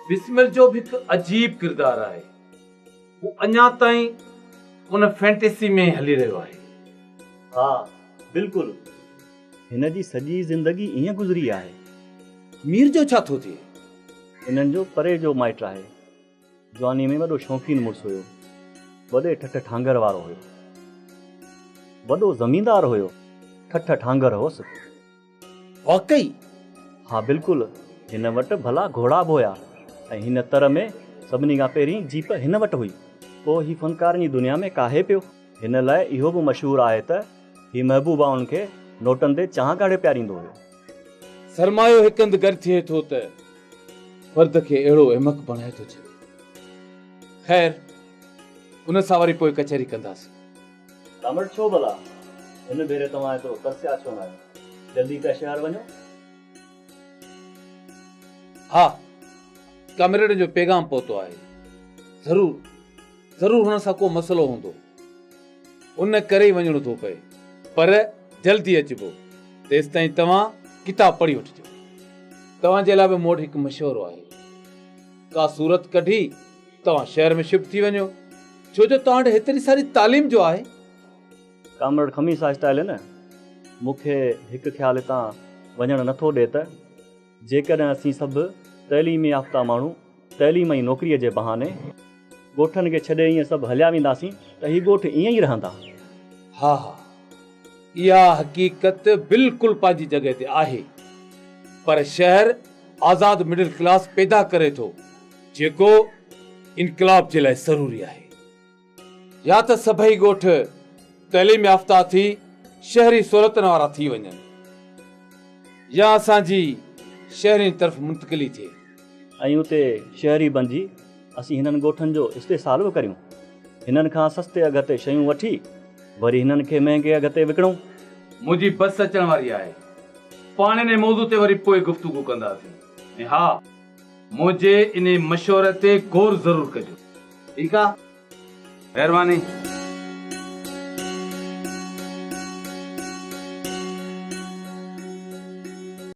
बिस्मिल जो भी एक अजीब किरदार है, वो अञा ताईं उन फैंटेसी में हली रहियो आहे। हाँ बिल्कुल, हिन जी सॼी ज़िंदगी ईअं गुज़री आहे। मीर जो छा थो थिए? हिननि जो परे जो माइट आहे। जवानी में वॾो शौक़ीन मुड़ुसु हुयो, वॾे ठठ ठांगर वारो हुयो, वॾो ज़मींदार हुयो, ठठ ठांगर हुअसि। वाकई? हाँ बिल्कुलु, हिन वटि भला घोड़ा बि हुया ऐं हिन तर में सभिनी खां पहिरीं जीप हिन वटि हुई। पोइ ही फ़नकारनि जी दुनिया में काहे पियो। हिन लाइ इहो बि मशहूरु आहे त ही महबूबा उन्हनि खे नोटनि ते चांहि काढ़े पियारींदो हुयो। सरमायो हिकु हंधि गॾु थिए थो त फर्द खे अहिड़ो अहमक बणाए थो छॾे। ख़ैर, उन सां वरी पोइ कचहरी कंदासीं। कामड़ छो भला? हिन भेरे तव्हां एतिरो तरसिया छो न आहियो? जल्दी पिया शहर वञो। हा, कामरेड जो पैगाम पहुतो आहे। ज़रूर हुन सां को मसलो हूंदो, उन करे ई वञणो थो पए, पर जल्दी अचिबो। तेसि ताईं तव्हां किताब पढ़ी वठिजो। तव्हांजे लाइ बि मूं वटि हिकु मशवरो आहे। का सूरत कढी तव्हां शहर में शिफ्ट थी वञो, छो जो तव्हां वटि हेतिरी सारी तालीम जो आहे। कामड़ खमीसा स्टाइल न, मूंखे हिकु ख़्यालु हितां वञणु नथो ॾिए त जेकॾहिं असीं सभु तइलीम याफ़्ता माण्हू तइलीम जी नौकरीअ जे बहाने ॻोठनि खे छॾे ईअं सभु हलिया वेंदासीं त ही ॻोठ ईअं ई रहंदा। हा, इहा हक़ीक़त बिल्कुलु पंहिंजी जॻह ते आहे, पर शहर आज़ाद मिडिल क्लास पैदा करे थो, जेको इनकलाब जे लाइ ज़रूरी आहे। या त सभई ॻोठ तइलीम याफ़्ता थी शहरी सहूलियतुनि वारा थी वञनि, या असांजी शहरी तरफ़ मुंतक़िली थिए ऐं उते शहरी बणिजी असीं हिननि ॻोठनि जो इस्तेसाल बि करियूं। हिननि खां सस्ते अघ ते शयूं वठी वरी हिननि खे महांगे अघ ते विकिणूं। मुंहिंजी बस अचण वारी आहे। पाण इन मौज़ू ते वरी पोइ गुफ़्तगू कंदासीं। ऐं हा, मुंहिंजे इन मशवरे ते गौर ज़रूर कजो। ठीकु आहे? महिरबानी।